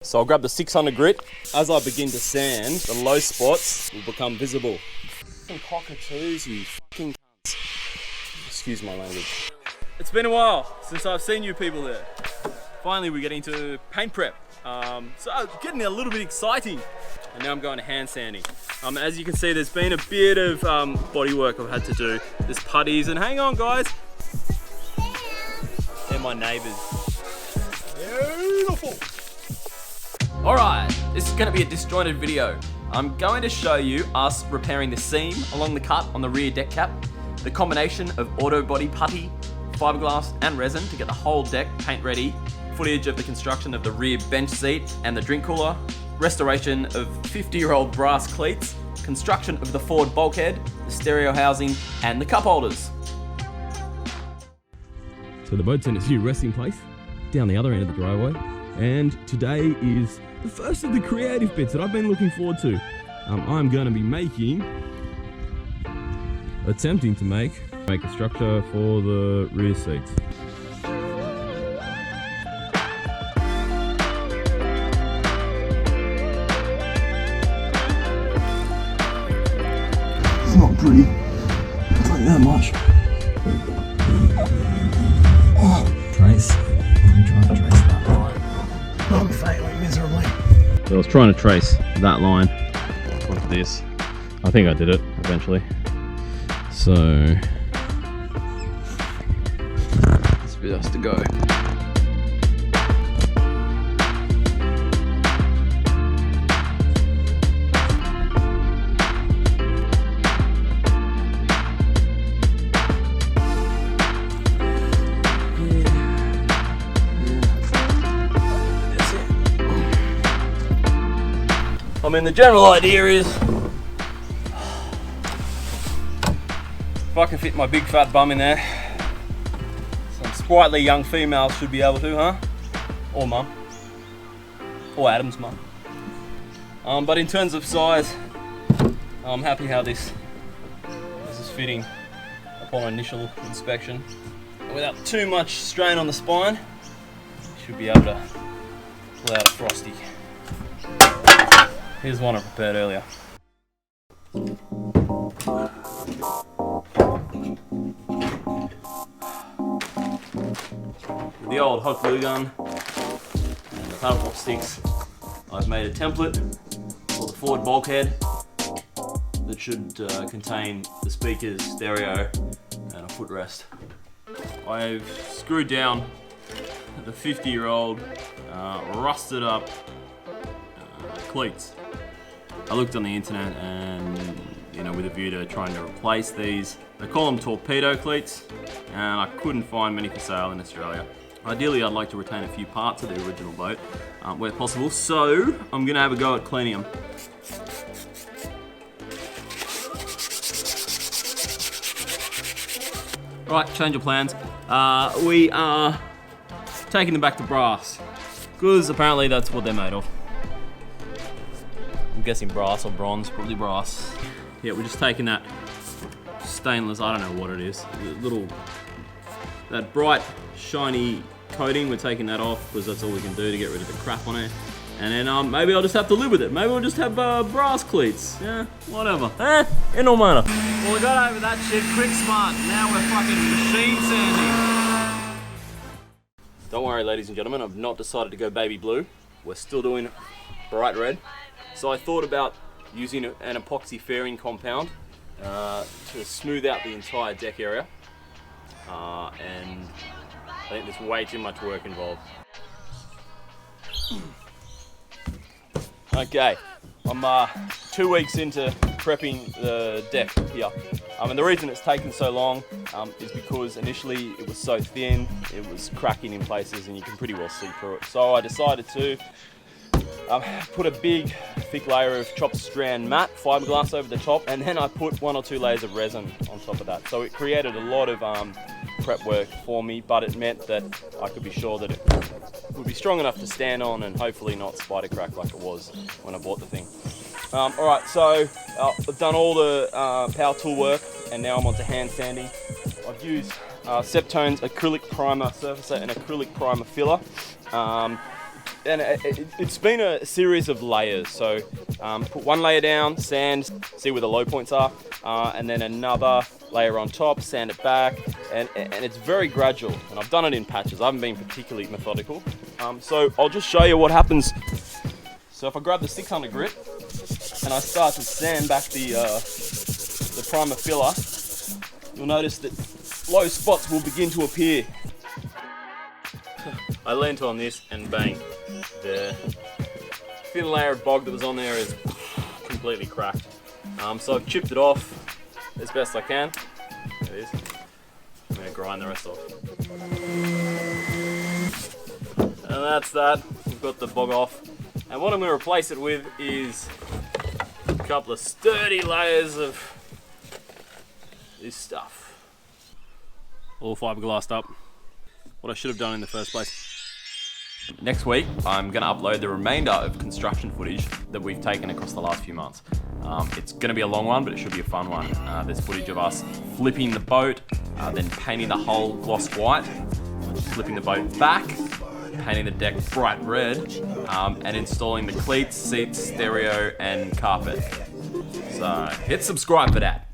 So I'll grab the 600 grit. As I begin to sand, the low spots will become visible. Some cockatoos, you fucking cunts. Excuse my language. It's been a while since I've seen you people there. Finally we're getting to paint prep. So getting a little bit exciting. And now I'm going to hand sanding. As you can see, there's been a bit of body work I've had to do. There's putties, and hang on guys. They're my neighbours. Beautiful. Alright, this is going to be a disjointed video. I'm going to show you us repairing the seam along the cut on the rear deck cap, the combination of auto body putty, fiberglass and resin to get the whole deck paint ready, footage of the construction of the rear bench seat and the drink cooler, restoration of 50-year-old brass cleats, construction of the forward bulkhead, the stereo housing and the cup holders. So the boat's in its new resting place, down the other end of the driveway, and today is the first of the creative bits that I've been looking forward to. I'm going to be attempting to make a structure for the rear seats. It's not pretty, I'll tell you that much. Trace. I'm trying to trace that line. I'm failing miserably. So I was trying to trace that line onto this. I think I did it eventually. So this bit has to go. I mean, the general idea is if I can fit my big fat bum in there, some sprightly young females should be able to, huh? Or mum. Or Adam's mum. But in terms of size, I'm happy how this is fitting upon initial inspection. Without too much strain on the spine, should be able to pull out a frosty. Here's one I prepared earlier. With the old hot glue gun and the paddle pop sticks, I've made a template for the forward bulkhead that should contain the speakers, stereo and a footrest. I've screwed down the 50-year-old rusted up cleats. I looked on the internet and, with a view to trying to replace these. They call them torpedo cleats, and I couldn't find many for sale in Australia. Ideally, I'd like to retain a few parts of the original boat where possible, so I'm going to have a go at cleaning them. Right, change of plans. We are taking them back to brass, because apparently that's what they're made of. I'm guessing brass or bronze, probably brass. Yeah, we're just taking that stainless, I don't know what it is, that bright, shiny coating, we're taking that off because that's all we can do to get rid of the crap on it. And then maybe I'll just have to live with it. Maybe we'll just have brass cleats. Yeah, whatever. It don't matter. Well, we got over that shit quick smart. Now we're fucking machine sanding. Don't worry, ladies and gentlemen, I've not decided to go baby blue. We're still doing bright red. So I thought about using an epoxy fairing compound to smooth out the entire deck area. And I think there's way too much work involved. Okay, I'm 2 weeks into prepping the deck here. And the reason it's taken so long is because initially it was so thin, it was cracking in places and you can pretty well see through it. So I decided to put a big thick layer of chopped strand matte fiberglass over the top, and then I put 1 or 2 layers of resin on top of that. So it created a lot of prep work for me, but it meant that I could be sure that it would be strong enough to stand on and hopefully not spider crack like it was when I bought the thing. Alright, so I've done all the power tool work and now I'm on to hand sanding. I've used Septone's acrylic primer surfacer and acrylic primer filler. And it's been a series of layers. So put one layer down, sand, see where the low points are, and then another layer on top, sand it back, and it's very gradual. And I've done it in patches. I haven't been particularly methodical. So I'll just show you what happens. So if I grab the 600 grit and I start to sand back the primer filler, you'll notice that low spots will begin to appear. I leant on this and bang, the thin layer of bog that was on there is completely cracked. So I've chipped it off as best I can. There it is. I'm going to grind the rest off. And that's that. We've got the bog off. And what I'm going to replace it with is a couple of sturdy layers of this stuff. All fiberglassed up. What I should have done in the first place. Next week, I'm going to upload the remainder of construction footage that we've taken across the last few months. It's going to be a long one, but it should be a fun one. There's footage of us flipping the boat, then painting the hull gloss white, flipping the boat back, painting the deck bright red, and installing the cleats, seats, stereo, and carpet. So hit subscribe for that.